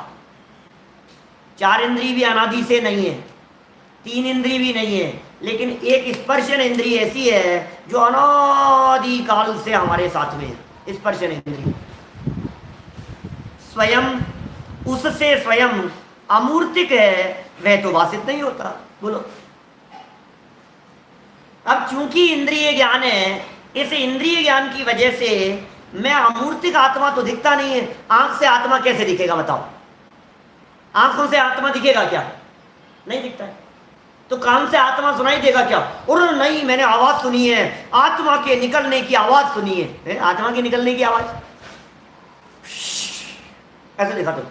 4 इंद्रिय भी अनादि से नहीं है, 3 इंद्रिय भी नहीं है, लेकिन एक स्पर्शन इंद्रिय ऐसी है जो अनादि काल से हमारे साथ में है। स्पर्शन इंद्रिय स्वयं, उससे स्वयं अमूर्तिक है, वह तो भाषित नहीं होता। बोलो, अब चूंकि इंद्रिय ज्ञान है, इस इंद्रिय ज्ञान की वजह से मैं अमूर्तिक आत्मा तो दिखता नहीं है। आंख से आत्मा कैसे दिखेगा बताओ, आंखों से आत्मा दिखेगा क्या, नहीं दिखता है। तो कान से आत्मा सुनाई देगा क्या, और नहीं मैंने आवाज सुनी है, आत्मा के निकलने की आवाज सुनी है, आत्मा के निकलने की आवाज ऐसे देखा तो,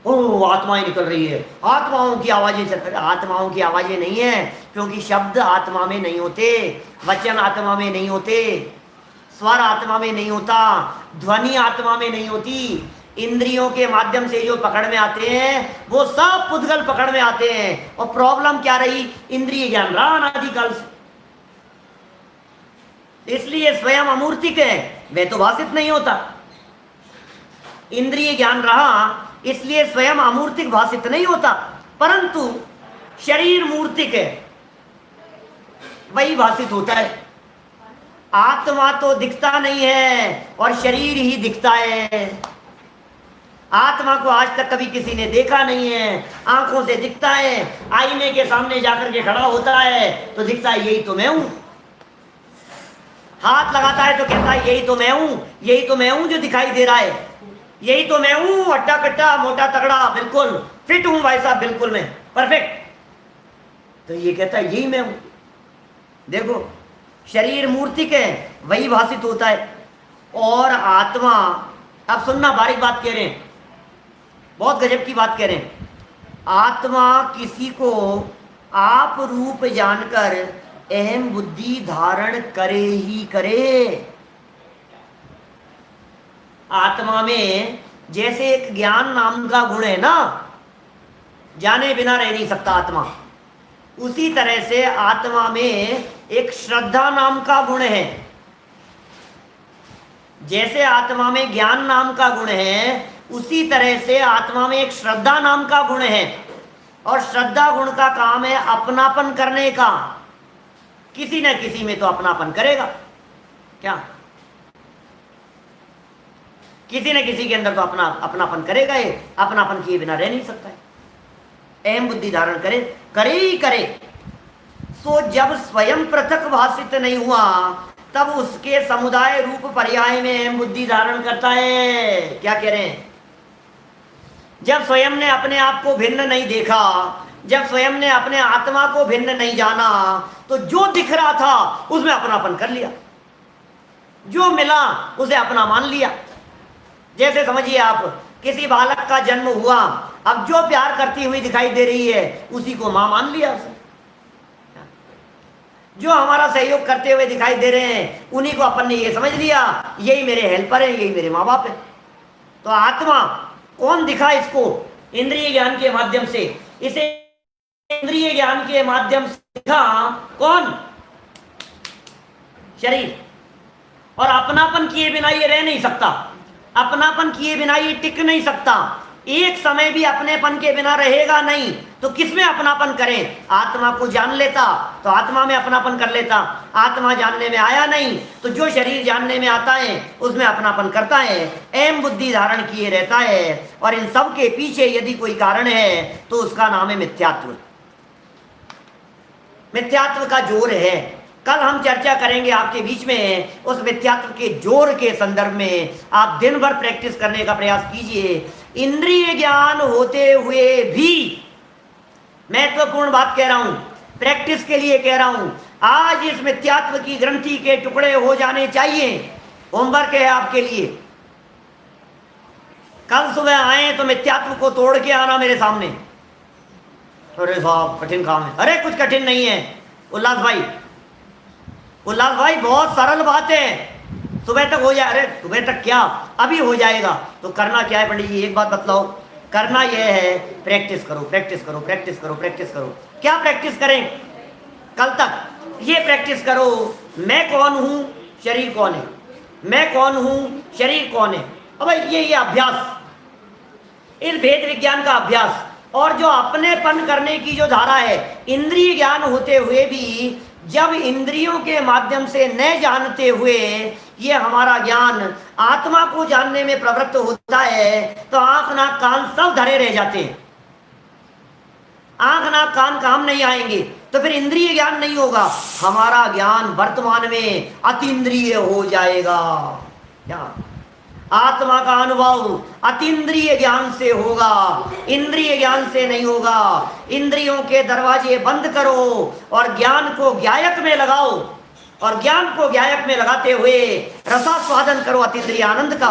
ओ आत्माएं निकल रही है, आत्माओं की आवाजें चल रही। आत्माओं की आवाजें नहीं है, क्योंकि शब्द आत्मा में नहीं होते, वचन आत्मा में नहीं होते, स्वर आत्मा में नहीं होता, ध्वनि आत्मा में नहीं होती। इंद्रियों के माध्यम से जो पकड़ में आते हैं वो सब पुद्गल पकड़ में आते हैं। और प्रॉब्लम क्या रही, इंद्रिय ज्ञान रहा अनादिकाल से, इसलिए स्वयं अमूर्तिक है, वह तो भाषित नहीं होता। इंद्रिय ज्ञान रहा इसलिए स्वयं अमूर्तिक भाषित नहीं होता, परंतु शरीर मूर्तिक है, वही भाषित होता है। आत्मा तो दिखता नहीं है और शरीर ही दिखता है। आत्मा को आज तक कभी किसी ने देखा नहीं है, आंखों से दिखता है, आईने के सामने जाकर के खड़ा होता है तो दिखता है यही तो मैं हूं, हाथ लगाता है तो कहता है यही तो मैं हूं, यही तो मैं हूं जो दिखाई दे रहा है, यही तो मैं हूं, अट्टा कट्टा मोटा तगड़ा, बिल्कुल फिट हूं भाई साहब, बिल्कुल मैं परफेक्ट। तो ये कहता है यही मैं हूं। देखो, शरीर मूर्तिक है, वही भाषित होता है। और आत्मा, अब सुनना, बारीक बात कह रहे हैं, बहुत गजब की बात कह रहे हैं। आत्मा किसी को आप रूप जानकर अहम बुद्धि धारण करे ही करे। आत्मा में जैसे एक ज्ञान नाम का गुण है ना, जाने बिना रह नहीं सकता आत्मा, उसी तरह से आत्मा में एक श्रद्धा नाम का गुण है। जैसे आत्मा में ज्ञान नाम का गुण है, उसी तरह से आत्मा में एक श्रद्धा नाम का गुण है। और श्रद्धा गुण का काम है अपनापन करने का, किसी न किसी में तो अपनापन करेगा, क्या किसी न किसी के अंदर तो अपनापन करेगा, ये अपनापन किए बिना रह नहीं सकता है। अहम बुद्धि धारण करे, करे ही करे। तो जब स्वयं पृथक भाषित नहीं हुआ, तब उसके समुदाय रूप पर्याय में अहम बुद्धि धारण करता है। क्या कह रहे हैं, जब स्वयं ने अपने आप को भिन्न नहीं देखा, जब स्वयं ने अपने आत्मा को भिन्न नहीं जाना, तो जो दिख रहा था उसमें अपनापन कर लिया, जो मिला उसे अपना मान लिया। जैसे समझिए आप, किसी बालक का जन्म हुआ, अब जो प्यार करती हुई दिखाई दे रही है उसी को मां मान लिया उसने। जो हमारा सहयोग करते हुए दिखाई दे रहे हैं उन्हीं को अपन ने ये समझ लिया, यही मेरे हेल्पर है, यही मेरे माँ बाप है। तो आत्मा कौन दिखा इसको? इंद्रिय ज्ञान के माध्यम से। इसे इंद्रिय ज्ञान के माध्यम से दिखा कौन? शरीर। और अपनापन किए बिना ये रह नहीं सकता, अपनापन किए बिना ये टिक नहीं सकता, एक समय भी अपनेपन के बिना रहेगा नहीं। तो किसमें अपनापन करें? आत्मा को जान लेता तो आत्मा में अपनापन कर लेता। आत्मा जानने में आया नहीं तो जो शरीर जानने में आता है उसमें अपनापन करता है, एम बुद्धि धारण किए रहता है। और इन सब के पीछे यदि कोई कारण है तो उसका नाम है मिथ्यात्व। मिथ्यात्व का जोर है। कल हम चर्चा करेंगे आपके बीच में उस मिथ्यात्व के जोर के संदर्भ में। आप दिन भर प्रैक्टिस करने का प्रयास कीजिए। इंद्रिय ज्ञान होते हुए भी, महत्वपूर्ण बात कह रहा हूं, प्रैक्टिस के लिए कह रहा हूं, आज इस मिथ्यात्व की ग्रंथि के टुकड़े हो जाने चाहिए। होमवर्क है आपके लिए। कल सुबह आए तो मिथ्यात्व को तोड़ के आना मेरे सामने। अरे साहब कठिन काम है। अरे कुछ कठिन नहीं है उल्लास भाई, उल्लास भाई बहुत सरल बात है। सुबह तक हो जाए। अरे सुबह तक क्या, अभी हो जाएगा। तो करना क्या है पंडित जी, एक बात बतलाओ। करना यह है प्रैक्टिस करो, प्रैक्टिस करो, प्रैक्टिस करो, प्रैक्टिस करो। क्या प्रैक्टिस करें? कल तक ये प्रैक्टिस करो, मैं कौन हूं, शरीर कौन है, मैं कौन हूं, शरीर कौन है। अब ये अभ्यास, इस भेद विज्ञान का अभ्यास, और जो अपनेपन करने की जो धारा है, इंद्रिय ज्ञान होते हुए भी जब इंद्रियों के माध्यम से न जानते हुए ये हमारा ज्ञान आत्मा को जानने में प्रवृत्त होता है तो आंख नाक कान सब धरे रह जाते हैं। आंख नाक कान काम नहीं आएंगे तो फिर इंद्रिय ज्ञान नहीं होगा। हमारा ज्ञान वर्तमान में अतीन्द्रिय हो जाएगा। क्या? आत्मा का अनुभव अतीन्द्रिय ज्ञान से होगा, इंद्रिय ज्ञान से नहीं होगा। इंद्रियों के दरवाजे बंद करो और ज्ञान को ज्ञायक में लगाओ, और ज्ञान को ज्ञायक में लगाते हुए रसास्वादन करो अतीन्द्रिय आनंद का।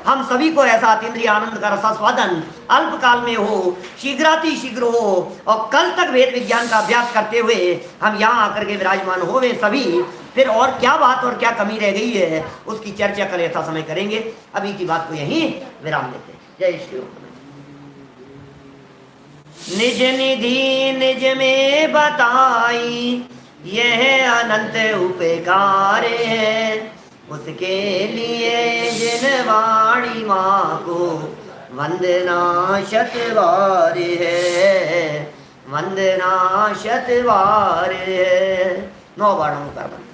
हम सभी को ऐसा अतीन्द्रिय आनंद का रसास्वादन अल्पकाल में हो, शीघ्रातिशीघ्र हो, और कल तक वेद विज्ञान का अभ्यास करते हुए हम यहाँ आकर के विराजमान होवे सभी। फिर और क्या बात और क्या कमी रह गई है उसकी चर्चा कल यथा समय करेंगे। अभी की बात को यहीं विराम देते हैं। जय श्री राम। निज निधि निज में बताई यह अनंत उपकार है, उसके लिए जिन वाणी माँ को वंदना शतवार है, वंदना शतवार है। 9 बाणों का मंत्र।